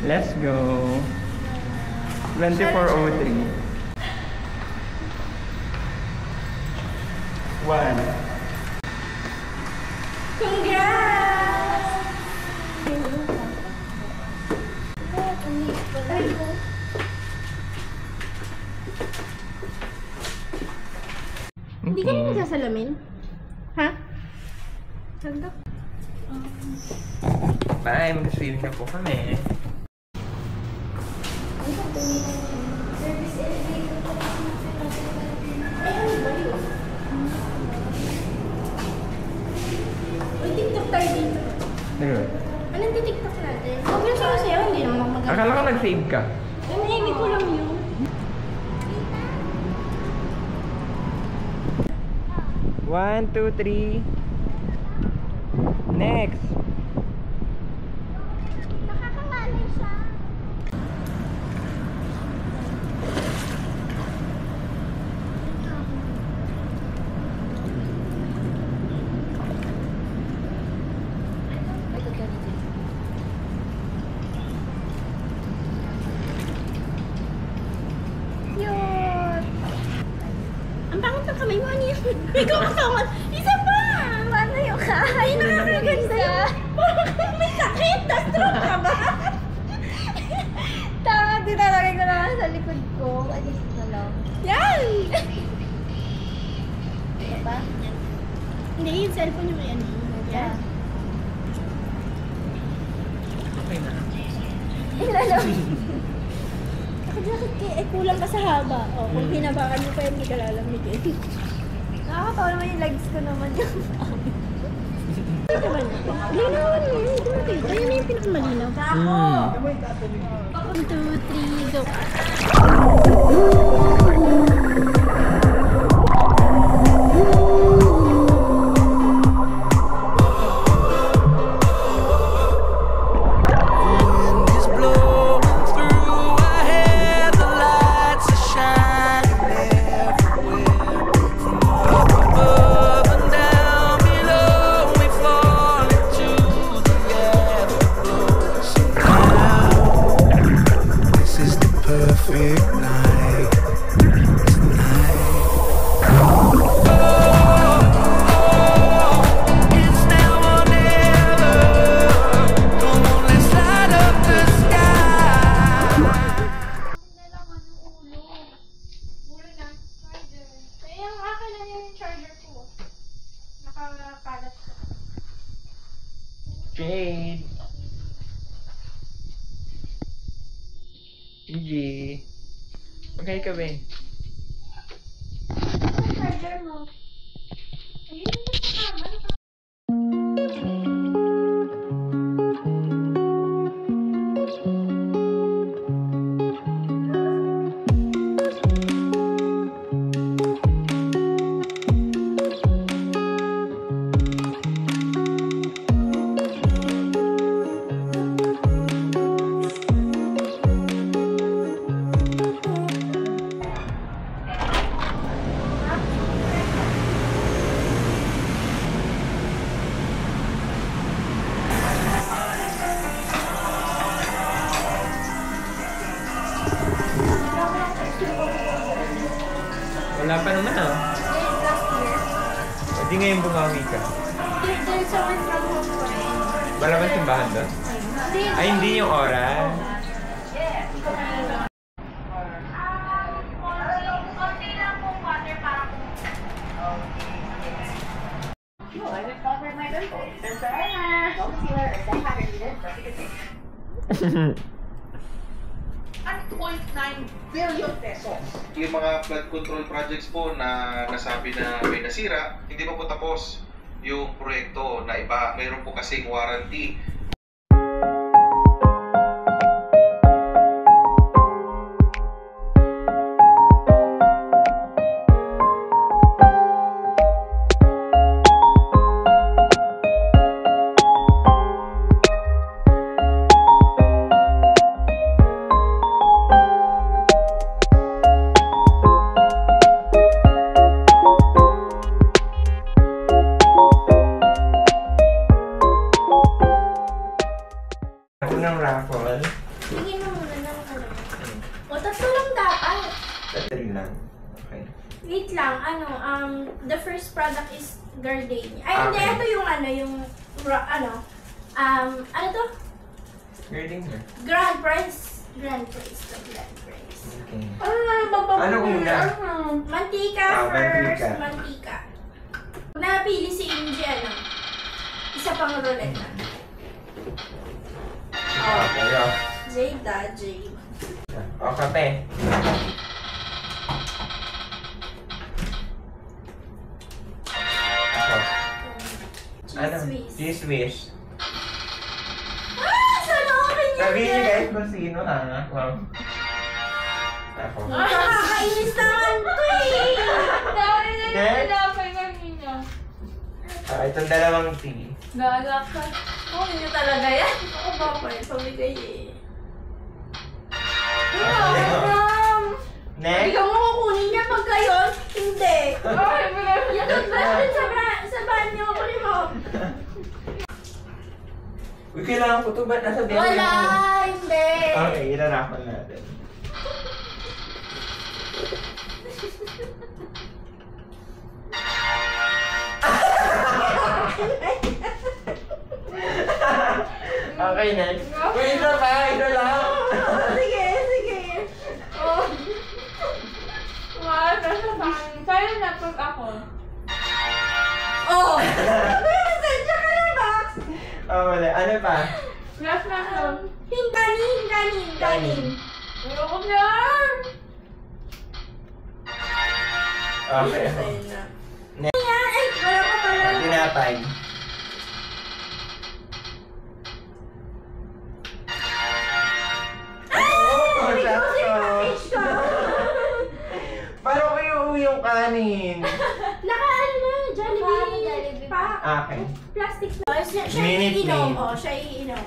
Let's go. 24:03. 1. Congrats! Hindi ka na nagsasalamin? Ha? Ganda. Bye, mag-swimming na po kami. Uy, TikTok tayo dito. Ano? Anong TikTok natin? Huwag yung sayo, hindi naman maganda. Akala ko nag-save ka. Hindi ko lang yun. 1, 2, 3. Next. Nakakangalay siya. Cute! Ang pangit ng kamay mo, ano yun? May kumakangan! Isa pa! Paano yung kahay? Nakakaganda yun! Parang may sakit! Na-stroke ka ba? Tama, dinalagay ko na sa likod ko. Alis na lang. Yan! Ano ba? Hindi, yung cellphone yung yan. Yan. Okay na. Ilalam. Bakit eh, kulang pa sa haba. O, kung hinabakan mo pa yun, hindi ka lalamigin. Nakakatawa naman yung legs ko naman yung Ito naman. Linawan mo yun. Ito makita. Yun na yung pinakamalinaw. 1, 2, 3, go. Jade. Gigi. Okay ka ba? Charger mo. Ayun yung kasama. Wala pa naman ah. Last year. Hindi ngayon bumawi ka. There's a work from home. Wala ba simbahan doon? Ay, hindi yung oras. At 0.9 billion pesos. Yung mga flood control projects po na nasabi na may nasira, hindi pa po tapos yung proyekto na iba. Mayroon po kasing warranty. Tingin mo muna ng ano. O, tatlo lang dapat. Tatry lang. Okay. Wait lang, the first product is Gardenia. Ay, hindi, Okay. ito yung ano to? Gardenia. Grand Prize. Grand Prize. Grand Prize. Okay. Ano una? Mantika first. Mantika. Napili si Indy, isa pang ruleta. Okay, oh. Jade. O, kape. Ako. Ano? Cheese whiz. Cheese whiz. Sana okay niya Sabihin niyo guys kung sino ha? Wow. Ako. Nakakainis naman to eh. Dami na yung Next. tinapay kanina. Itong dalawang tea. Galak ka. Oh, hindi talaga yan. Ako ba pa eh, pamigay eh. Next. Hindi ka mo kukunin niya pag gayon. Hindi. Ay, Yung toothbrush din sa banyo. Kunin mo. Uy, kailangan ko ito. Ba't nasa demo? Wala, hindi. Okay, ilarapan natin. Okay, next. Uy, isa pa. Isa lang. Sige. Oh. Wow, nasa saan? Sa'yo na pag ako. Oh! Sensya ka na, Max. Oh, wala. Ano pa? Last na to. Kanin. Ayoko na. Okay. Ay, wala ka pala. Tinapay. Oh, Fish ka. Paano kayo uwi yung kanin? Jollibee. Jollibee. Pa. Okay. Plastic na. Siya Minute iinom. maid. Siya iinom.